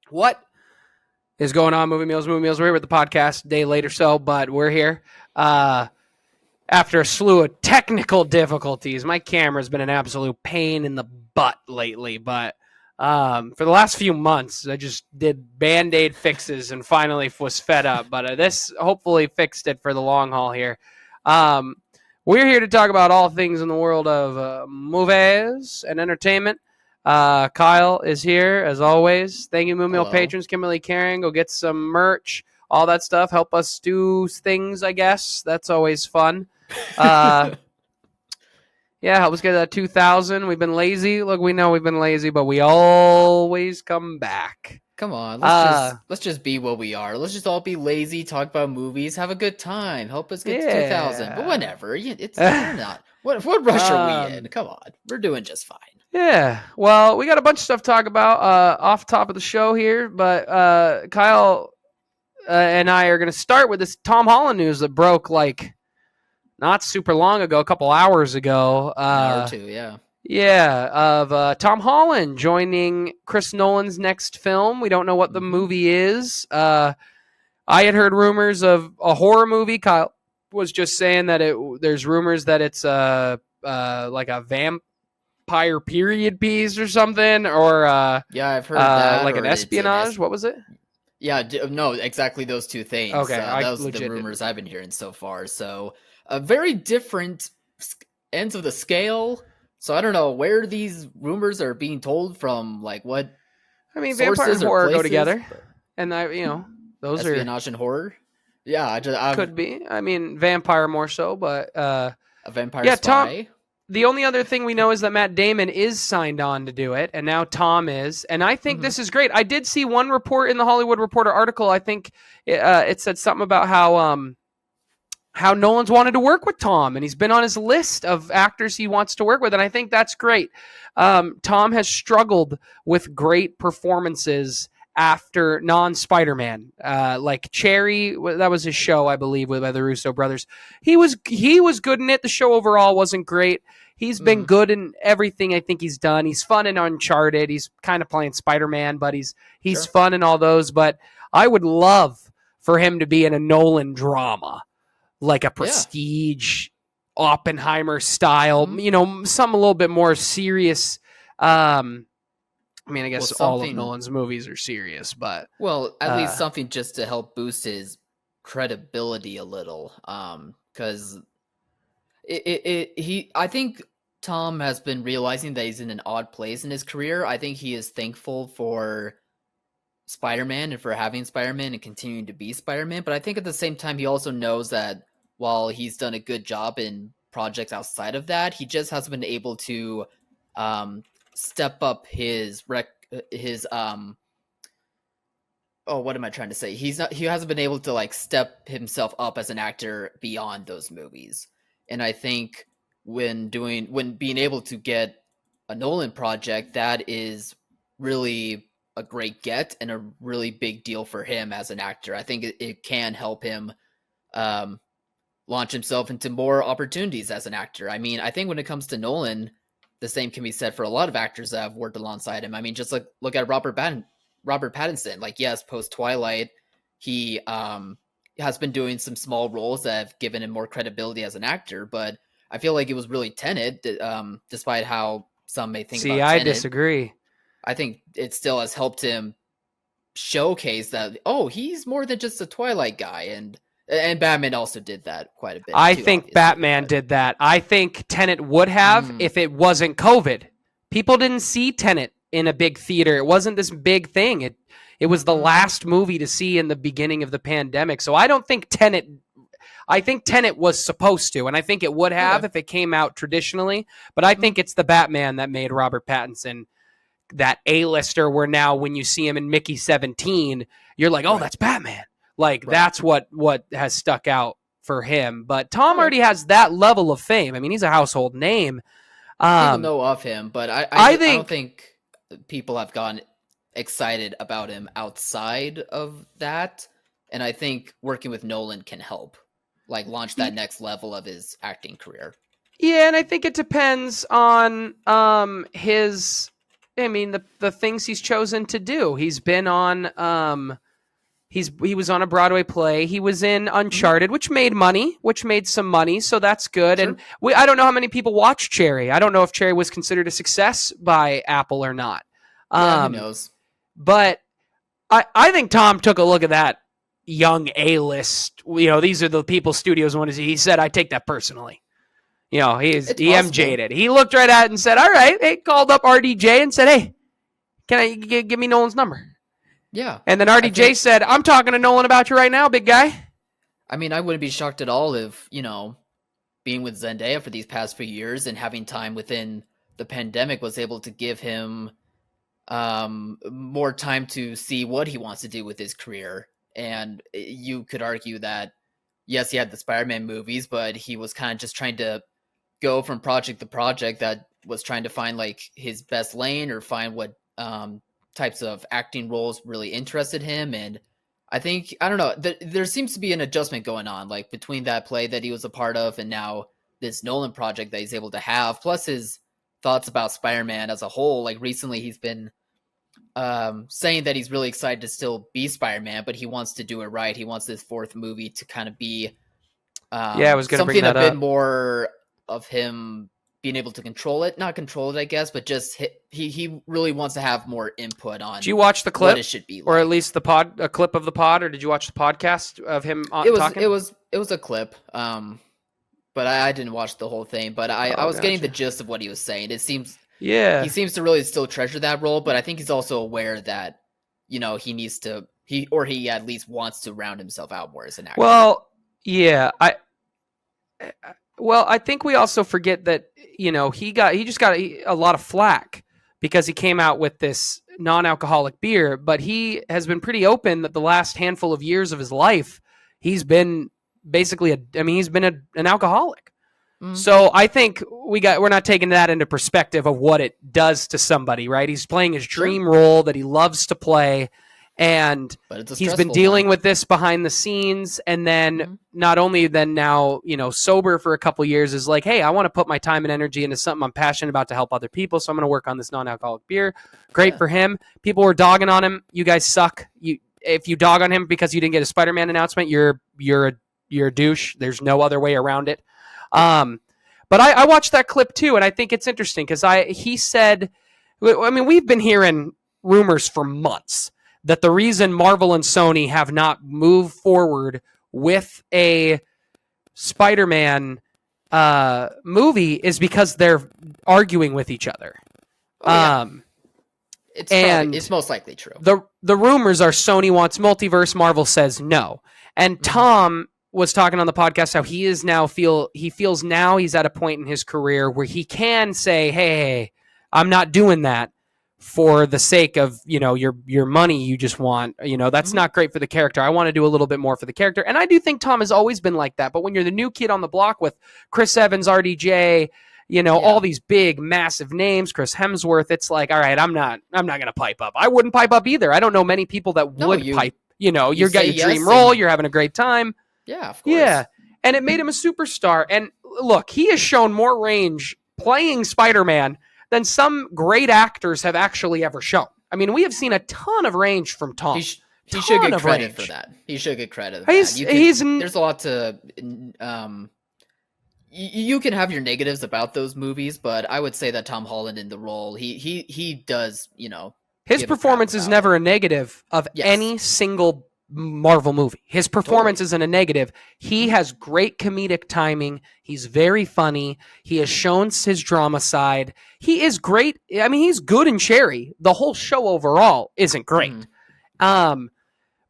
What is going on, Movie Meals? Movie Meals, we're here with the podcast a day late or so, but we're here. After a slew of technical difficulties, my camera's been an absolute pain in the butt lately, but for the last few months, I just did Band-Aid fixes and finally was fed up, but this hopefully fixed it for the long haul here. Um, we're here to talk about all things in the world of movies and entertainment. Kyle is here as always. Thank you, Moomeel Hello. patrons. Kimberly Caring, go get some merch, all that stuff. Help us do things, I guess. That's always fun. Uh, yeah, help us get that 2,000. We've been lazy. Look, we know we've been lazy, but we always come back. Come on, Uh, let's just be what we are. Let's just all be lazy, talk about movies, have a good time, help us get to 2000. But yeah. whatever, it's we're not. What rush are we in? um, Come on, we're doing just fine. yeah. Well, we got a bunch of stuff to talk about off top of the show here, but Kyle and I are going to start with this Tom Holland news that broke like not super long ago, a couple hours ago. An hour or two, yeah. Yeah, of Tom Holland joining Chris Nolan's next film. We don't know what the hmm movie is. I had heard rumors of a horror movie. Kyle was just saying that there's rumors that it's like a vampire period piece or something, or Yeah, I've heard that. like Or an it's espionage. What was it? yeah, no, exactly those two things. Okay, I Those are the legit didn't. rumors I've been hearing so far. So, very different ends of the scale. So I don't know where these rumors are being told from, like what I mean, vampire and sources or horror go places. together, and those are Espionage and horror. Yeah, I've could be. I mean, vampire more so, but a vampire yeah, Tom. spy. The only other thing we know is that Matt Damon is signed on to do it, and now Tom is. And I think hmm this is great. I did see one report in the Hollywood Reporter article. I think it said something about how Nolan's wanted to work with Tom, and he's been on his list of actors he wants to work with, and I think that's great. Tom has struggled with great performances after non-Spider-Man, like Cherry. That was his show, I believe, by the Russo brothers. He was good in it. The show overall wasn't great. He's been hmm good in everything I think he's done. He's fun in Uncharted. He's kind of playing Spider-Man, but he's Sure. fun in all those. But I would love for him to be in a Nolan drama, like a Yeah. Prestige, Oppenheimer style, hmm some a little bit more serious. I mean, I Well, guess all of something. Nolan's movies are serious, but Well, at least uh, something just to help boost his credibility a little. Because he, I think Tom has been realizing that he's in an odd place in his career. I think he is thankful for Spider-Man and for having Spider-Man and continuing to be Spider-Man. But I think at the same time, he also knows that while he's done a good job in projects outside of that, he just hasn't been able to um, step up his oh, what am I trying to say? He hasn't been able to like step himself up as an actor beyond those movies. And I think when being able to get a Nolan project, that is really a great get and a really big deal for him as an actor. I think it can help him um, launch himself into more opportunities as an actor. I mean, I think when it comes to Nolan, the same can be said for a lot of actors that have worked alongside him. I mean, just like look at Robert Pattinson. Like, yes, post Twilight, he has been doing some small roles that have given him more credibility as an actor. But I feel like it was really Tenet, despite how some may think see, about I Tenet. disagree. I think it still has helped him showcase that he's more than just a Twilight guy, and Batman also did that quite a bit I too, think obviously. Batman But did that. I think Tenet would have mm, if it wasn't COVID. People didn't see Tenet in a big theater. It wasn't this big thing. It was the hmm last movie to see in the beginning of the pandemic. So I don't think Tenet. I think Tenet was supposed to, and I think it would have okay, if it came out traditionally. But I hmm think it's the Batman that made Robert Pattinson that A-lister where now when you see him in Mickey 17, you're like, oh, right, that's Batman. Like right, that's what has stuck out for him. But Tom okay. already has that level of fame. I mean, he's a household name. People Um, know of him, but I I don't think, think people have gotten excited about him outside of that. And I think working with Nolan can help, like launch that next level of his acting career. yeah, and I think it depends on his I mean, the things he's chosen to do. He's been on he was on a Broadway play. He was in Uncharted, which made some money, so that's good. Sure. And I don't know how many people watch Cherry. I don't know if Cherry was considered a success by Apple or not. Yeah, who knows? But I think Tom took a look at that young A-list. These are the people studios want to see. He said, "I take that personally." He MJ'd it. He looked right at it and said, "All right." He called up RDJ and said, "Hey, can I give me Nolan's number?" Yeah. And then RDJ said, "I'm talking to Nolan about you right now, big guy." I mean, I wouldn't be shocked at all if, being with Zendaya for these past few years and having time within the pandemic was able to give him more time to see what he wants to do with his career. And you could argue that, yes, he had the Spider-Man movies, but he was kind of just trying to go from project to project that was trying to find like his best lane or find what types of acting roles really interested him. And I think, I don't know, there seems to be an adjustment going on, like between that play that he was a part of and now this Nolan project that he's able to have, plus his thoughts about Spider-Man as a whole. Like recently he's been saying that he's really excited to still be Spider-Man, but he wants to do it right. He wants this fourth movie to kind of be I was going to bring something that a bit up. more of him being able to control it. Not control it, I guess, but just he really wants to have more input on. Did you watch the clip? What it should be like. Or at least a clip of the pod, or did you watch the podcast of him talking? It was a clip. But I didn't watch the whole thing, but I was getting the gist of what he was saying. It seems he seems to really still treasure that role, but I think he's also aware that, he needs to he at least wants to round himself out more as an actor. Well, yeah, I think we also forget that, he just got a lot of flack because he came out with this non-alcoholic beer, but he has been pretty open that the last handful of years of his life, he's been basically he's been an alcoholic. Mm-hmm. So I think we're not taking that into perspective of what it does to somebody, right? He's playing his dream role that he loves to play. And he's been dealing with this behind the scenes. And then not only then now, sober for a couple years is like, hey, I want to put my time and energy into something I'm passionate about to help other people. So I'm going to work on this non-alcoholic beer. Great for him. People were dogging on him. You guys suck. If you dog on him because you didn't get a Spider-Man announcement, you're a douche. There's no other way around it. But I watched that clip too. And I think it's interesting because he said, we've been hearing rumors for months that the reason Marvel and Sony have not moved forward with a Spider-Man movie is because they're arguing with each other. It's most likely true. The rumors are Sony wants multiverse, Marvel says no. And Tom was talking on the podcast how he feels now he's at a point in his career where he can say, hey, I'm not doing that for the sake of, your money you just want. That's not great for the character. I want to do a little bit more for the character. And I do think Tom has always been like that. But when you're the new kid on the block with Chris Evans, RDJ, all these big, massive names, Chris Hemsworth, it's like, all right, I'm not going to pipe up. I wouldn't pipe up either. I don't know many people that would pipe. You got your dream role. You're having a great time. Yeah, of course. Yeah. And it made him a superstar. And look, he has shown more range playing Spider-Man than some great actors have actually ever shown. We have seen a ton of range from Tom. He should get credit for that. He should get credit for that. There's a lot to... you can have your negatives about those movies, but I would say that Tom Holland in the role, he does, his performance is never a negative of any single Marvel movie. His performance isn't a negative. He has great comedic timing. He's very funny. He has shown his drama side. He is great. He's good in Cherry. The whole show overall isn't great. But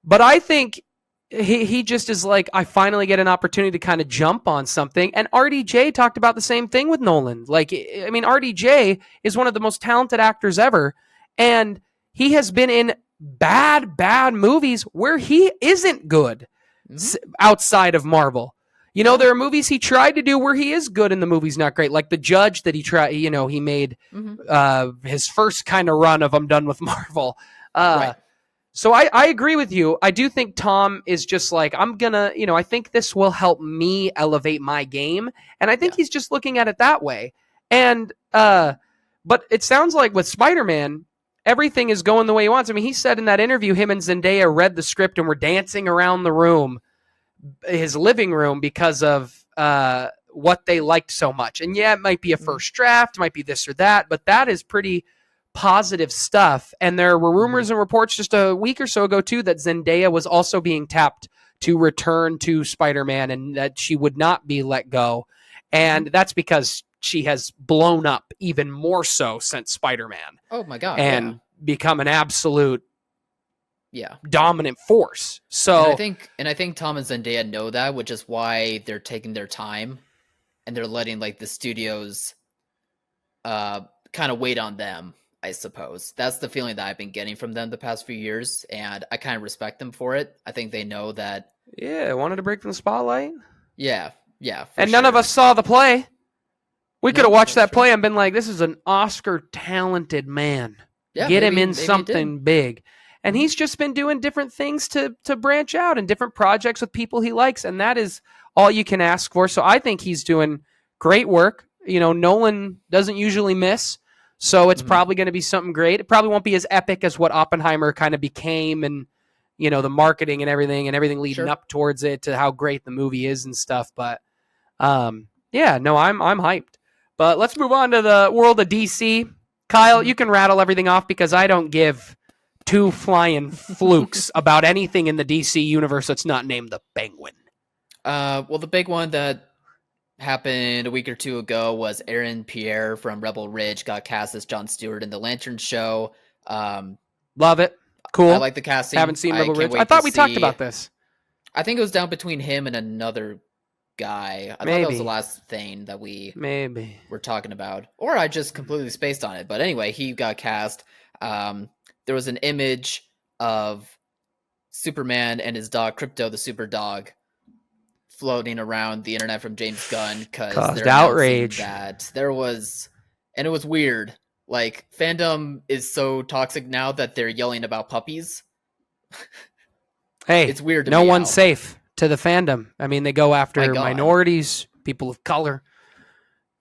I think he just is like, I finally get an opportunity to kind of jump on something. And RDJ talked about the same thing with Nolan. Like, RDJ is one of the most talented actors ever. And he has been in bad movies where he isn't good outside of Marvel. There are movies he tried to do where he is good and the movie's not great. Like The Judge that he tried, he made his first kind of run of I'm done with Marvel. Right. So I agree with you. I do think Tom is just like, I'm gonna, I think this will help me elevate my game. And I think he's just looking at it that way. And But it sounds like with Spider-Man, everything is going the way he wants. I mean, he said in that interview, him and Zendaya read the script and were dancing around the room, his living room, because of what they liked so much. And yeah, it might be a first draft, might be this or that, but that is pretty positive stuff. And there were rumors and reports just a week or so ago too that Zendaya was also being tapped to return to Spider-Man and that she would not be let go. And that's because she has blown up even more so since Spider-Man. Oh my God. And become an absolute yeah dominant force. So and I think Tom and Zendaya know that, which is why they're taking their time and they're letting like the studios kind of wait on them, I suppose. That's the feeling that I've been getting from them the past few years, and I kind of respect them for it. I think they know that. Yeah, wanted to break from the spotlight. Yeah. And none of us saw the play. We could have watched that play and been like, this is an Oscar talented man. Yeah, Get him in something big. And he's just been doing different things to branch out and different projects with people he likes. And that is all you can ask for. So I think he's doing great work. You know, Nolan doesn't usually miss. So it's probably going to be something great. It probably won't be as epic as what Oppenheimer kind of became, and, you know, the marketing and everything leading up towards it, to how great the movie is and stuff. But yeah, no, I'm hyped. But let's move on to the world of DC. Kyle, you can rattle everything off because I don't give two flying flukes about anything in the DC universe that's not named the Penguin. Well, the big one that happened a week or two ago was Aaron Pierre from Rebel Ridge got cast as Jon Stewart in the Lantern Show. Love it. Cool. I like the casting. Haven't seen Rebel Ridge. I thought we talked about this. I think it was down between him and another guy. I thought that was the last thing that we were talking about. Or I just completely spaced on it. But anyway, he got cast. There was an image of Superman and his dog, Crypto the Super Dog, floating around the internet from James Gunn because caused outrage. That there was, and it was weird. Like, fandom is so toxic now that they're yelling about puppies. Hey, it's weird. No one's safe to the fandom. I mean, they go after minorities, people of color,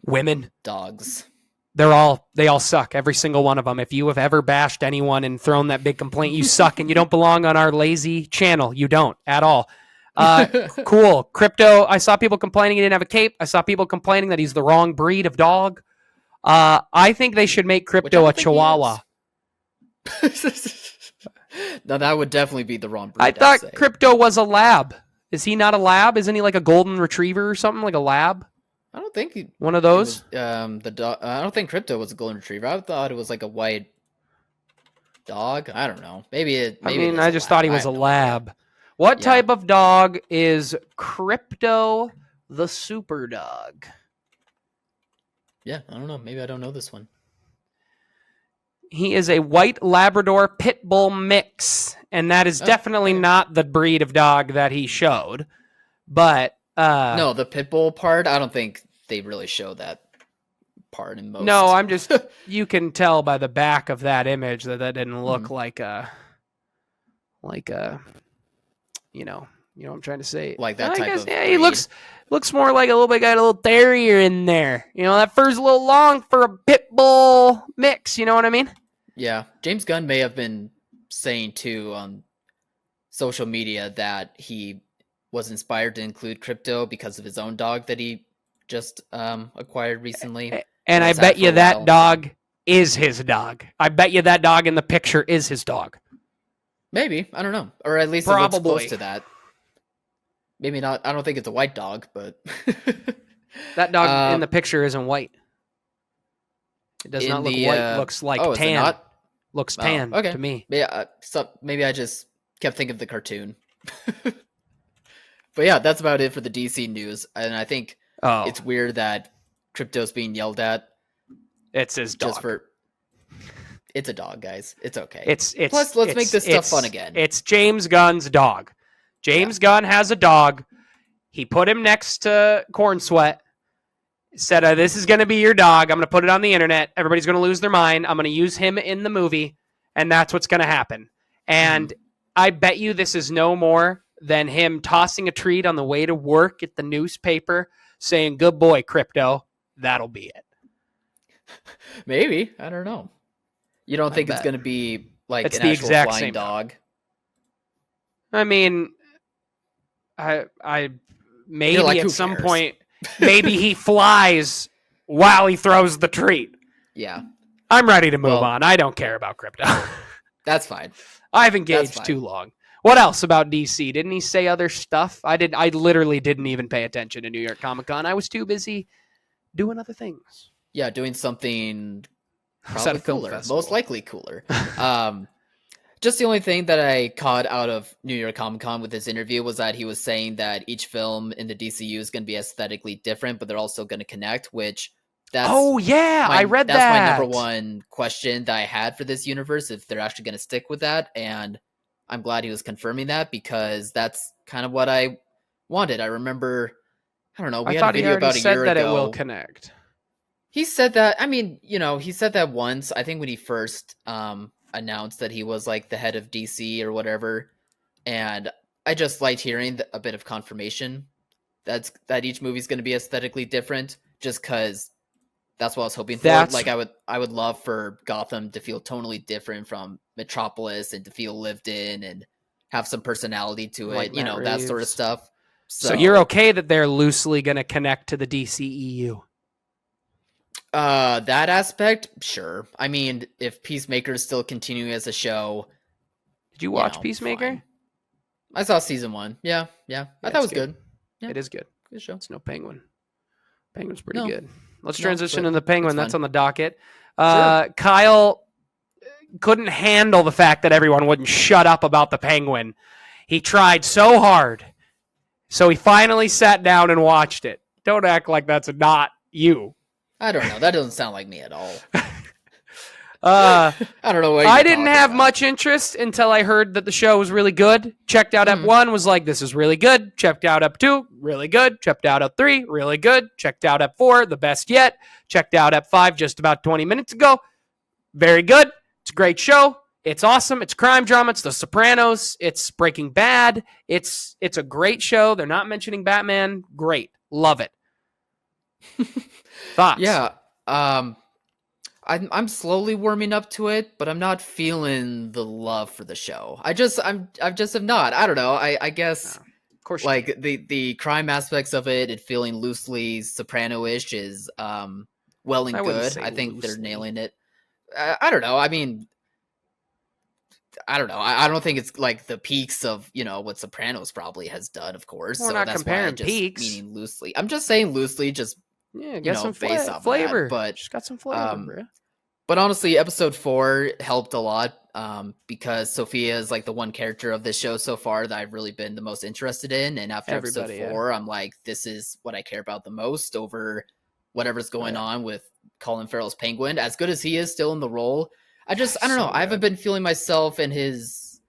women, dogs. They all suck. Every single one of them. If you have ever bashed anyone and thrown that big complaint, you suck and you don't belong on our lazy channel. You don't at all. Cool. Crypto, I saw people complaining he didn't have a cape. I saw people complaining that he's the wrong breed of dog. I think they should make Crypto a Chihuahua. No, that would definitely be the wrong breed. I thought Crypto was a lab. Is he not a lab? Isn't he like a golden retriever or something, like a lab? I don't think one of those. The dog. I don't think Crypto was a golden retriever. I thought it was like a white dog. I don't know. I just thought he was a lab. What type of dog is Crypto the Super Dog? Yeah, I don't know. Maybe I don't know this one. He is a white Labrador Pit Bull mix, and that is definitely not the breed of dog that he showed. But no, the Pit Bull part, I don't think they really show that part in most. No, I'm just you can tell by the back of that image that didn't look like a you know what I'm trying to say. Like that type of breed. He looks more like a little bit, got a little terrier in there. You know, that fur's a little long for a pit bull mix, you know what I mean? Yeah. James Gunn may have been saying too on social media that he was inspired to include Crypto because of his own dog that he just acquired recently. And I bet you that dog is his dog. I bet you that dog in the picture is his dog. Maybe. I don't know. Or at least probably it looks close to that. Maybe not. I don't think it's a white dog, but... that dog in the picture isn't white. It does not look white. Looks like tan. Not? Looks tan to me. Maybe I just kept thinking of the cartoon. But yeah, that's about it for the DC news. And I think it's weird that Crypto's being yelled at. It's his dog. It's a dog, guys. It's okay. Plus, let's make this stuff fun again. It's James Gunn's dog. James Gunn has a dog. He put him next to Corn Sweat. Said, this is going to be your dog. I'm going to put it on the internet. Everybody's going to lose their mind. I'm going to use him in the movie. And that's what's going to happen. And I bet you this is no more than him tossing a treat on the way to work at the newspaper saying, good boy, Crypto. That'll be it. Maybe. I don't know. You don't I think it's bet. going to be like It's an the actual exact flying same dog? I mean, I You're maybe like, at who some cares? point, maybe he flies while he throws the treat. Yeah. I'm ready to move Well, on. I don't care about crypto. that's fine. I've That's engaged fine. too long. What else about DC? Didn't he say other stuff? I literally didn't even pay attention to New York Comic Con. I was too busy doing other things. Yeah, doing something I was at a probably film cooler, most festival. likely cooler. Um, just the only thing that I caught out of New York Comic Con with this interview was that he was saying that each film in the DCU is going to be aesthetically different, but they're also going to connect. Which that's Oh yeah, I read that's my number that. one question that I had for this universe, if they're actually going to stick with that. And I'm glad he was confirming that, because that's kind of what I wanted. I remember, I don't know, I we had a thought he video already about a year said that it will ago. connect. He said that. I mean, he said that once. I think when he first announced that he was like the head of DC or whatever, and I just liked hearing a bit of confirmation that each movie's going to be aesthetically different, just because that's what I was hoping for. That's Like, I would love for Gotham to feel tonally different from Metropolis, and to feel lived in and have some personality to like it. Matt That sort of Reeves. stuff. So you're So, okay that they're loosely going to connect to the DCEU? that aspect, sure. I mean, if Peacemaker is still continuing as a show, Did you watch Peacemaker? fine. I saw season 1. Yeah, yeah. I Yeah, thought it it's was good. good. Yeah, It is good. good show. It's no Penguin. Penguin's pretty No, good. Let's no, transition but to the it's Penguin. That's fun. on the docket. Sure. Kyle couldn't handle the fact that everyone wouldn't shut up about the Penguin. He tried so hard. So he finally sat down and watched it. Don't act like that's not you. I don't know. That doesn't sound like me at all. Uh, I don't know what I you're didn't talking have about. much interest until I heard that the show was really good. Checked out Ep Mm. 1, was like, this is really good. Checked out Ep 2, really good. Checked out Ep 3, really good. Checked out Ep 4, the best yet. Checked out Ep 5 just about 20 minutes ago. Very good. It's a great show. It's awesome. It's crime drama. It's The Sopranos. It's Breaking Bad. It's a great show. They're not mentioning Batman. Great. Love it. Thoughts? Yeah. I'm slowly warming up to it, but I'm not feeling the love for the show. I just have not. I don't know. I guess, No, of course you like, the crime aspects of it and feeling loosely Soprano-ish is well and I wouldn't good. say I think they're loosely. nailing it. I don't know. I mean, I don't know. I don't think it's like the peaks of what Sopranos probably has done, of course. We're So not that's why I comparing just peaks. meaning loosely. I'm just saying loosely, just Yeah, get some based off of flavor. that. But Just got some flavor, um, bro. but honestly, episode 4 helped a lot, because Sophia is like the one character of this show so far that I've really been the most interested in. And after Everybody, episode 4, I'm like, this is what I care about the most over whatever's going on with Colin Farrell's Penguin. As good as he is still in the role, I don't know. I haven't been feeling myself in his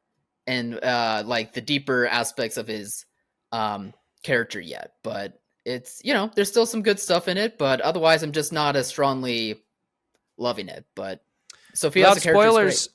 and like the deeper aspects of his character yet. But it's there's still some good stuff in it, but otherwise I'm just not as strongly loving it. But Sophia as Without a character spoilers, is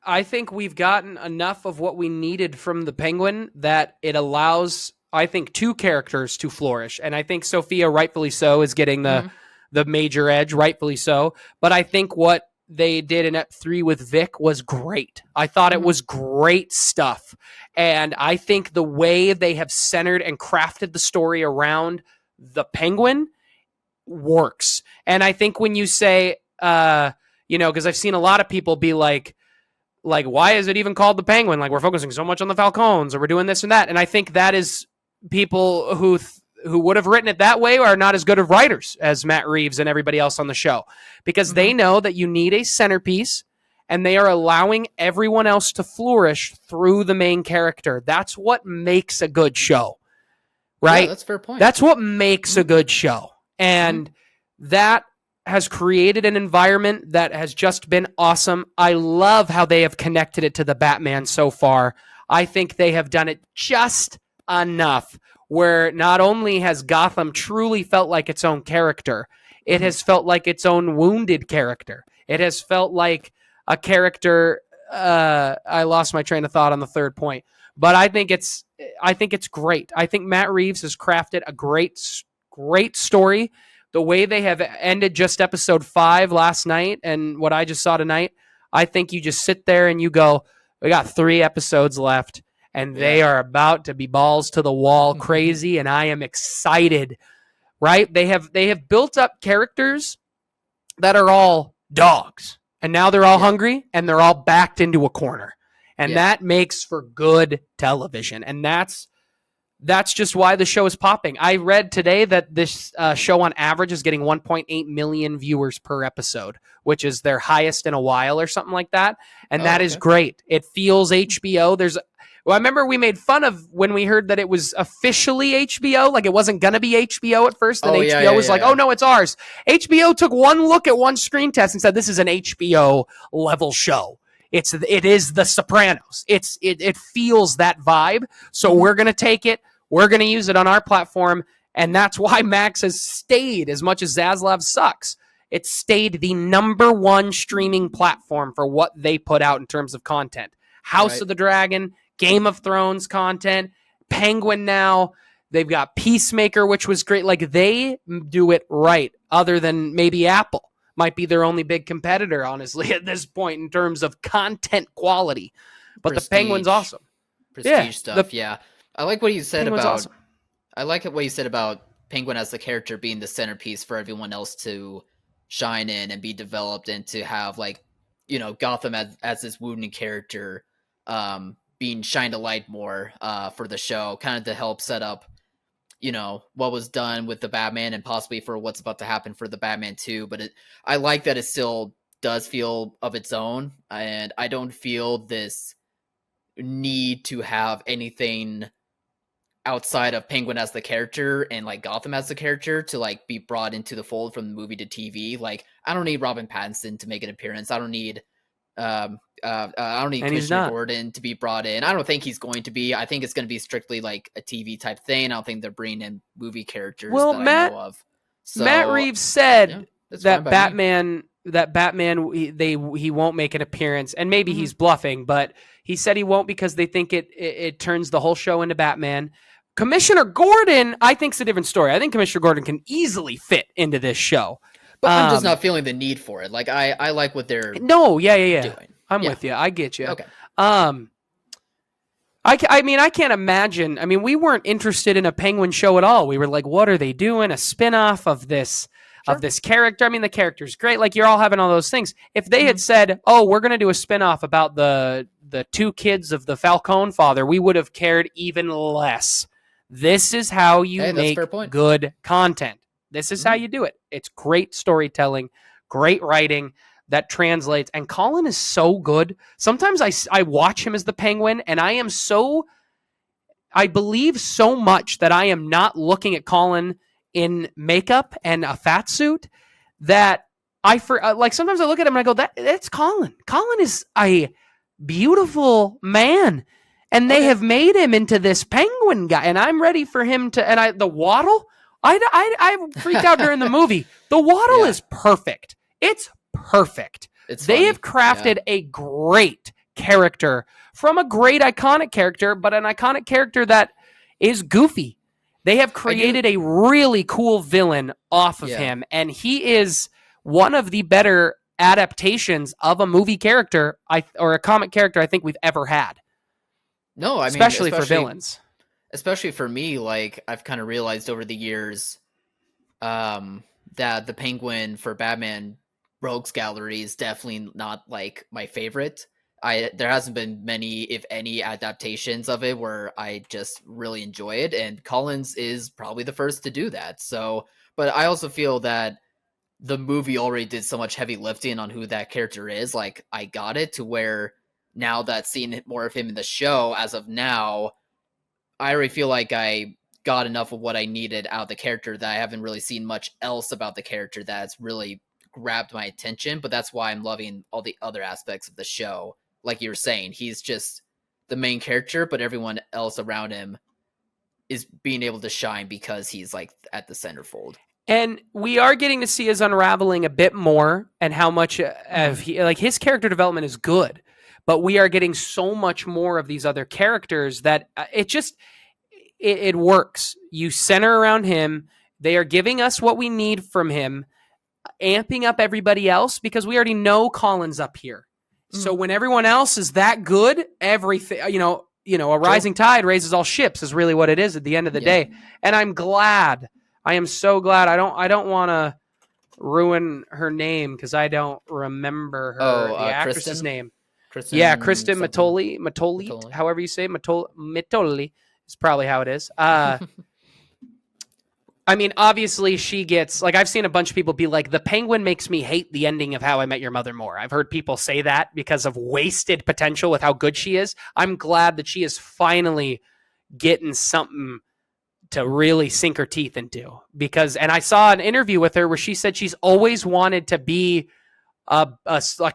I think we've gotten enough of what we needed from the Penguin that it allows, I think, two characters to flourish. And I think Sophia, rightfully so, is getting great. the major edge, rightfully so. But I think what they did in Ep 3 with Vic was great. I thought it was great stuff. And I think the way they have centered and crafted the story around the Penguin works. And I think when you say, because I've seen a lot of people be like, why is it even called the Penguin? Like, we're focusing so much on the Falcons, or we're doing this and that. And I think that is people who would have written it that way are not as good of writers as Matt Reeves and everybody else on the show, because they know that you need a centerpiece, and they are allowing everyone else to flourish through the main character. That's what makes a good show, right? Yeah, that's a fair point. That's what makes a good show. And that has created an environment that has just been awesome. I love how they have connected it to the Batman so far. I think they have done it just enough where not only has Gotham truly felt like its own character, it has felt like its own wounded character. It has felt like a character. I lost my train of thought on the third point, but I think it's great. I think Matt Reeves has crafted a great story the way they have ended just episode 5 last night and what I just saw tonight, I think you just sit there and you go, we got 3 episodes left and they are about to be balls to the wall crazy, and I am excited, right? They have built up characters that are all dogs, and now they're all hungry and they're all backed into a corner. And that makes for good television. And that's just why the show is popping. I read today that this show on average is getting 1.8 million viewers per episode, which is their highest in a while or something like that. And that is great. It feels HBO. I remember we made fun of when we heard that it was officially HBO, like it wasn't going to be HBO at first. And HBO was like, oh no, it's ours. HBO took one look at one screen test and said, this is an HBO level show. It is The Sopranos. It feels that vibe. So we're going to take it. We're going to use it on our platform. And that's why Max has stayed, as much as Zaslav sucks. It stayed the #1 streaming platform for what they put out in terms of content. House of the Dragon, Game of Thrones content, Penguin now. They've got Peacemaker, which was great. Like, they do it right, other than maybe Apple. Might be their only big competitor, honestly, at this point in terms of content quality. But the Penguin's awesome. Prestige stuff, I like what you said about... I like what you said about Penguin as the character being the centerpiece for everyone else to shine in and be developed, and to have, like, you know, Gotham as this wounded character being shined a light more for the show, kind of to help set up, you know, what was done with the Batman and possibly for what's about to happen for the Batman 2. But I like that it still does feel of its own, and I don't feel this need to have anything outside of Penguin as the character and like Gotham as the character to like be brought into the fold from the movie to TV. Like, I don't need Robin Pattinson to make an appearance. I don't need Commissioner Gordon to be brought in. I don't think he's going to be. I think it's going to be strictly like a TV type thing. I don't think they're bringing in movie characters I know of. So, Matt Reeves said that Batman he won't make an appearance, and maybe he's bluffing, but he said he won't because they think it turns the whole show into Batman. Commissioner Gordon, I think, is a different story. I think Commissioner Gordon can easily fit into this show. But I'm just not feeling the need for it. Like, I like what they're doing. I'm with you. I get you. Okay. I mean, I can't imagine. I mean, we weren't interested in a Penguin show at all. We were like, what are they doing? A spinoff of this character? I mean, the character's great. Like, you're all having all those things. If they had said, oh, we're going to do a spinoff about the 2 kids of the Falcone father, we would have cared even less. This is how you make good content. This is how you do it. It's great storytelling, great writing that translates. And Colin is so good. Sometimes I watch him as the Penguin, and I believe so much that I am not looking at Colin in makeup and a fat suit that like sometimes I look at him and I go, that's Colin. Colin is a beautiful man. And they have made him into this Penguin guy, and I'm ready for him to. And the Waddle, I freaked out during the movie. The Waddle is perfect. It's perfect. They have crafted a great character from a great iconic character, but an iconic character that is goofy. They have created a really cool villain off of him, and he is one of the better adaptations of a movie character or a comic character I think we've ever had. No, I mean, especially for villains. Especially for me, like, I've kind of realized over the years that the Penguin for Batman Rogues Gallery is definitely not, like, my favorite. There hasn't been many, if any, adaptations of it where I just really enjoy it, and Collins is probably the first to do that. So, but I also feel that the movie already did so much heavy lifting on who that character is. Like, I got it to where now that seeing more of him in the show, as of now, I already feel like I got enough of what I needed out of the character that I haven't really seen much else about the character that's really grabbed my attention. But that's why I'm loving all the other aspects of the show. Like you were saying, he's just the main character, but everyone else around him is being able to shine because he's like at the centerfold. And we are getting to see his unraveling a bit more, and how much of his character development is good. But we are getting so much more of these other characters that it works. You center around him. They are giving us what we need from him, amping up everybody else because we already know Colin's up here. So when everyone else is that good, everything, a rising tide raises all ships is really what it is at the end of the day. And I'm glad. I am so glad. I don't want to ruin her name because I don't remember the actress's name. Kristen Matoli, however you say Matoli is probably how it is. I mean, obviously she gets, like, I've seen a bunch of people be like, the Penguin makes me hate the ending of How I Met Your Mother more. I've heard people say that because of wasted potential with how good she is. I'm glad that she is finally getting something to really sink her teeth into and I saw an interview with her where she said she's always wanted to be a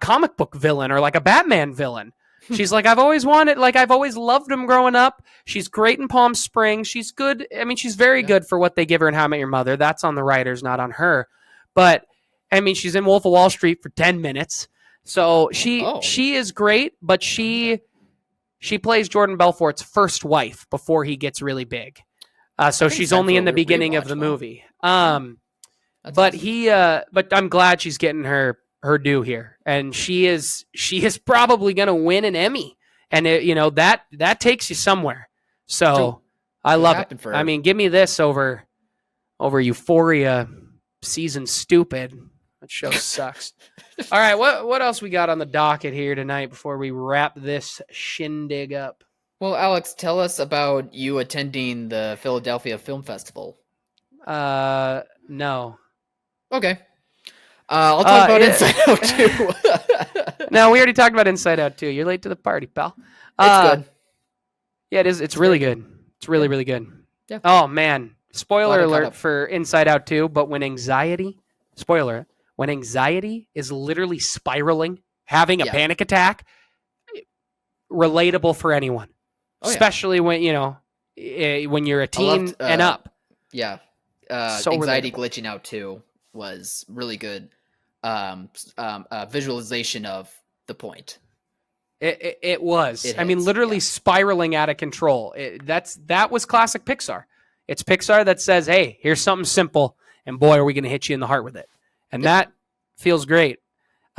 comic book villain or like a Batman villain. She's like, I've always loved him growing up. She's great in Palm Springs. She's good. I mean, she's very good for what they give her in How I Met Your Mother. That's on the writers, not on her. But I mean, she's in Wolf of Wall Street for 10 minutes. So she is great, but she plays Jordan Belfort's first wife before he gets really big. So she's only in the beginning of the movie. But I'm glad she's getting her due here, and she is probably going to win an Emmy, and that takes you somewhere. So I love it. I mean, give me this over Euphoria season stupid. That show sucks. All right, what else we got on the docket here tonight before we wrap this shindig up? Well, Alex, tell us about you attending the Philadelphia Film Festival. No. Okay. I'll talk about Inside Out 2. No, we already talked about Inside Out 2. You're late to the party, pal. It's good. Yeah, it is. It's really good. It's really, really good. Yeah. Oh, man. Spoiler alert for Inside Out 2, but when anxiety is literally spiraling, having a panic attack, relatable for anyone. Especially when you're a teen and up. Yeah. So anxiety relatable. glitching out too was really good visualization of the point. It was. I mean, literally spiraling out of control. That was classic Pixar. It's Pixar that says, hey, here's something simple, and boy, are we going to hit you in the heart with it. And that feels great.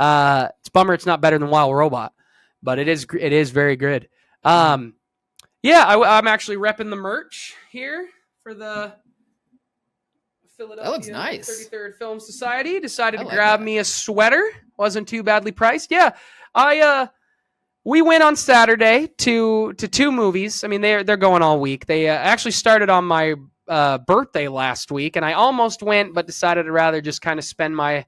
It's a bummer it's not better than Wild Robot, but it is very good. I'm actually repping the merch here for the Philadelphia that looks nice. 33rd Film Society. Decided to grab me a sweater. Wasn't too badly priced. Yeah, we went on Saturday to 2 movies. I mean, they're going all week. They actually started on my birthday last week, and I almost went, but decided to rather just kind of spend my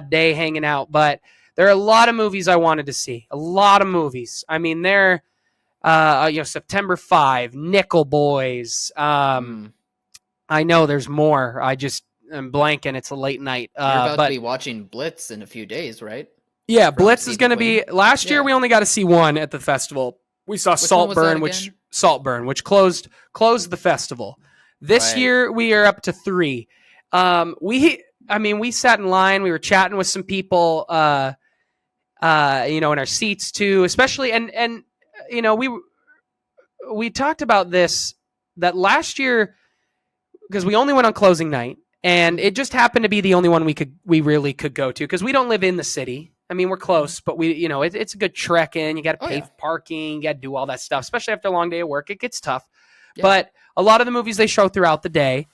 day hanging out. But there are a lot of movies I wanted to see. A lot of movies. I mean, they're September 5, Nickel Boys. I know there's more. I'm blanking. It's a late night. You're about to be watching Blitz in a few days, right? Yeah, Blitz is going to be. Last year we only got to see one at the festival. We saw Saltburn, which closed the festival. This year we are up to 3. We sat in line. We were chatting with some people. In our seats too, especially and we talked about this that last year because we only went on closing night, and it just happened to be the only one we really could go to because we don't live in the city. I mean, we're close, but it's a good trek in. You got to pay for parking, you got to do all that stuff, especially after a long day of work. It gets tough, but a lot of the movies they show throughout the day.